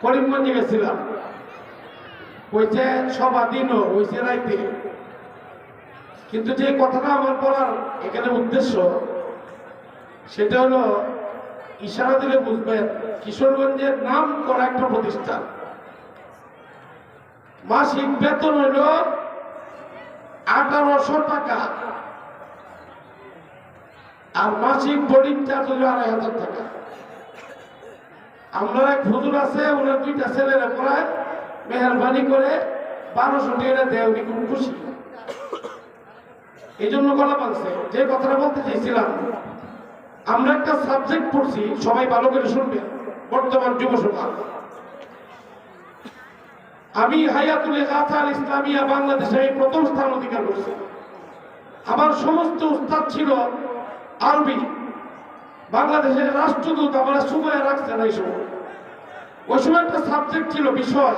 করিমগঞ্জে গেছিলাম, হয়েছে সবা দিনও হয়েছে রাইতে। কিন্তু যে কথাটা আমার বলার এখানে উদ্দেশ্য সেটা হলো, ইশারা দিলে বুঝবেন, কিশোরগঞ্জের নাম করা একটা প্রতিষ্ঠান, মাসিক বেতন হইল 1800 টাকা, আর মাসিক বোর্ডিং চার্জ হইল 2500 টাকা। আমরা এক হুজুর আছে, ওনার 2টা ছেলেরা পড়ায়, মেহরবানি করে 1200 টাকা দেয়, উনি খুব খুশি। এই জন্য গলা বাঁধছে। যে কথাটা বলতে চাইছিলাম, আমরা একটা সাবজেক্ট পড়ছি, সবাই ভালো করে শুনবেন, বর্তমান যুব সমাজ। আমি হায়াতুল গাথাল ইসলামিয়া বাংলাদেশে আমি প্রথম স্থান অধিকার করছি। আমার সমস্ত উস্তাদ ছিল আরবি। বাংলাদেশের রাষ্ট্রদূত আমরা সুবায় রাখছেন এই সময়। ওই সময় একটা সাবজেক্ট ছিল, বিষয়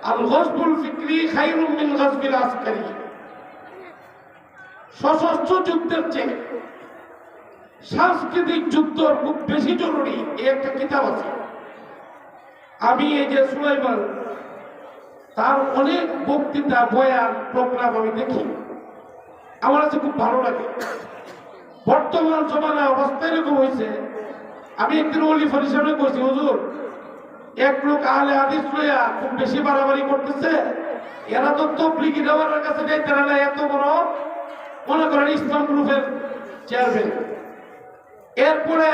আল গজবুল ফিকরি খায়রুম মিন গজবিল আসকারি। সশস্ত্র যুদ্ধের চেয়ে সাংস্কৃতিক যুদ্ধ খুব বেশি জরুরি, এই একটা কিতাব আছে। আমি এই যে সুলাইমান, তার অনেক বক্তৃতা, বয়ান, প্রোগ্রাম আমি দেখি, আমার কাছে খুব ভালো লাগে। বর্তমান জমানা অবস্থা এরকম হয়েছে, আমি একদিন ওলিফার হিসাবে করছি, হুজুর এক লোক আহলে হাদিস লইয়া খুব বেশি বাড়াবাড়ি করতেছে, এরা তো তবলিগি দেওয়ার কাছে যাইতে না, এত বড় মনে করেন ইসলাম গ্রুপের চেয়ারম্যান, এরপরে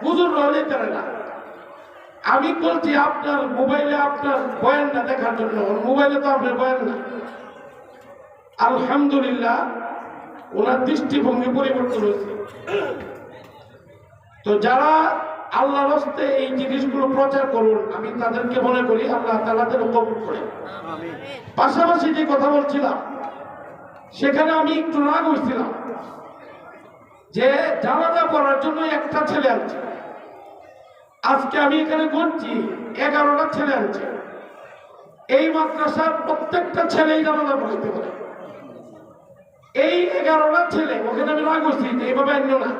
হুজুর যেতে না। আমি বলছি আপনার মোবাইলে আপনার বয়ানটা দেখার জন্য, মোবাইলে তো আপনার বয়ান না। আলহামদুলিল্লাহ ওনার দৃষ্টিভঙ্গি পরিবর্তন হয়েছে। তো যারা আল্লাহর হস্তে এই জিনিসগুলো প্রচার করুন, আমি তাদেরকে মনে করি আল্লাহ তাআলাদের কবুল করে। পাশাপাশি যে কথা বলছিলাম, সেখানে আমি একটু রাগ হয়েছিলাম যে জানাজা করার জন্য একটা ছেলে আছে, আজকে আমি এখানে গুনছি 11টা ছেলে আছে। এই মাদ্রাসার প্রত্যেকটা ছেলেই জানাজা পড়াইতে পারে। এই 11টা ছেলে, ওখানে আমি রাগ হয়েছি যে এইভাবে আনল না,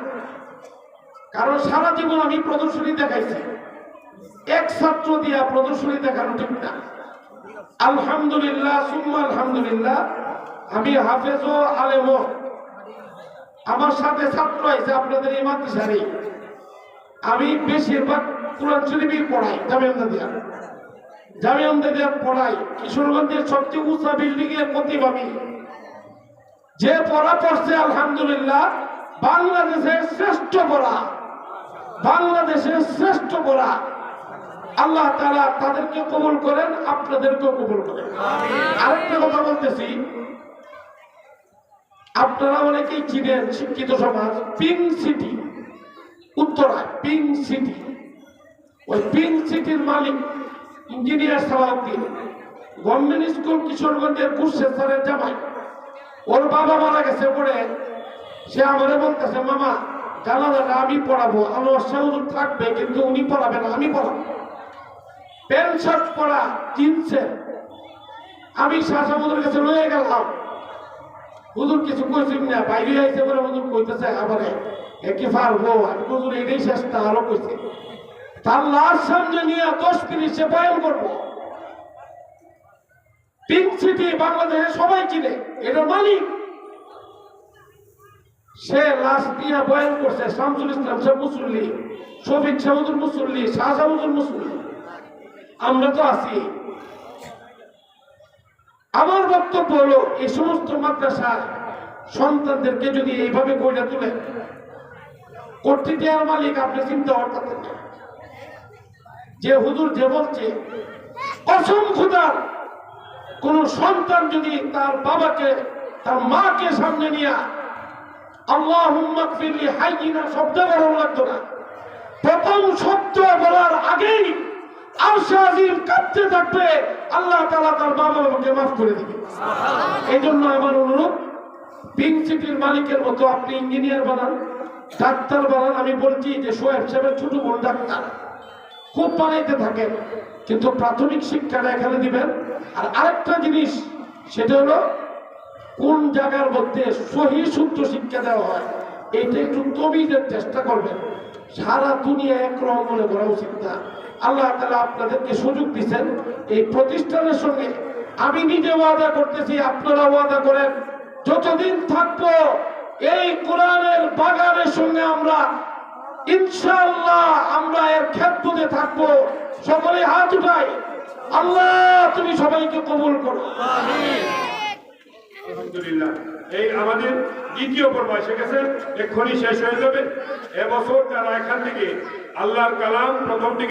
কারণ সারা জীবন আমি প্রদর্শনী দেখাইছি, এক ছাত্র দিয়া প্রদর্শনী দেখানো ঠিক না। আলহামদুলিল্লাহ সুম্মা আলহামদুলিল্লাহ, আমি হাফেজ ও আলেম, আমার সাথে ছাত্র আছে আপনাদের এই মাদ্রাসারই। আমি বেশিরভাগ কোরআন শরীফই পড়াই, জামিয়া আমদাদিয়া পড়াই। কিশোরগঞ্জের সবচেয়ে উঁচা বিল্ডিং এর প্রতিভাবী যে পড়া পড়ছে, আলহামদুলিল্লাহ বাংলাদেশের শ্রেষ্ঠ পড়া, বাংলাদেশের শ্রেষ্ঠ পড়া। আল্লাহ তাআলা তাদেরকে কবুল করেন, আপনাদেরকেও কবুল করেন। আরেকটা কথা বলতেছি, আপনারা অনেকেই চিনেন, শিক্ষিত সমাজ, পিঙ্ক সিটি উত্তরায়, পিঙ্ক সিটি। ওই পিঙ্ক সিটির মালিক ইঞ্জিনিয়ার সালাউদ্দিন, গভর্নমেন্ট স্কুল কিশোরগঞ্জের কুশলেশ্বরের জামাই। ওর বাবা মারা গেছে পড়ে, সে আমারে বলতেছে, মামা জানাজাটা আমি পড়াবো, আমার হুজুর থাকবে কিন্তু উনি পড়াবে না, আমি পড়াবো। প্যান্ট শার্ট পরা, জিন্সের। আমি শাহ হুজুরের কাছে লয়ে গেলাম, হুজুর কিছু কইছেন না, বাইরে আইসে বলে হুজুর কইতেছে আবার একে পারবো। আমি হুজুর এটাই চেষ্টা, আরো কইছে তার লাশ সামনে নিয়ে 10 মিনিট সে বয়ান করবো। পিঙ্ক সিটি বাংলাদেশে সবাই চিনে, এটার মালিক। সে লাশ দিয়ে বয়ান করছে, শামসুল ইসলাম সাহেব মুসল্লি, শফিক সাহুদুর মুসল্লি, শাহ সাহুদুর মুসল্লি, আমরা তো আছি। আমার বক্তব্য হলো, এই সমস্ত মাদ্রাসার সন্তানদেরকে যদি এইভাবে গড়ে তুলে, কর্তৃ দেওয়ার মালিক আপনি চিন্তা করতেন না। যে হুজুর যে বলছে, কসম খোদার, কোন সন্তান যদি তার বাবাকে, তার মাকে সামনে নিয়ে আল্লাহুম্মা গফিরলি হাইয়িনা শব্দ বলা লাগতো না, প্রথম শব্দ বলার আগেই আরশে আজিম কাঁপতে থাকবে, আল্লাহ তাআলা তার বাবা মাকে মাফ করে দিবে। এই জন্য আমার অনুরোধ, পিঙ্ক সিটির মালিকের মতো আপনি ইঞ্জিনিয়ার বানান, ডাক্তার বানান। আমি বলছি যে সোহেব সাহেবের ছোট বোন ডাক্তার, খুব বানাইতে থাকেন, কিন্তু প্রাথমিক শিক্ষাটা এখানে দিবেন। আর আরেকটা জিনিস, সেটা হলো কোন জায়গার মধ্যে সহি শুদ্ধ শিক্ষা দেওয়া হয়, এটা একটু তবিজের চেষ্টা করবেন। সারা দুনিয়া একরকম মনে করা উচিত না। আল্লাহ তাআলা আপনাদেরকে সুযোগ দিচ্ছেন। এই প্রতিষ্ঠানের সঙ্গে আমি নিজে ওয়াদা করতেছি, আপনারা ওয়াদা করেন, যতদিন থাকবো এই কোরআনের বাগানের সঙ্গে আমরা ইনশাআল্লাহ আমরা এর খেদমতে থাকবো। সকলে হাত উঠাই, আল্লাহ তুমি সবাইকে কবুল করো। আলহামদুলিল্লাহ, এই আমাদের দ্বিতীয় পর্ব এসে গেছে, এক্ষুনি শেষ হয়ে যাবে। এবছর যারা এখান থেকে আল্লাহর কালাম প্রথম দিকে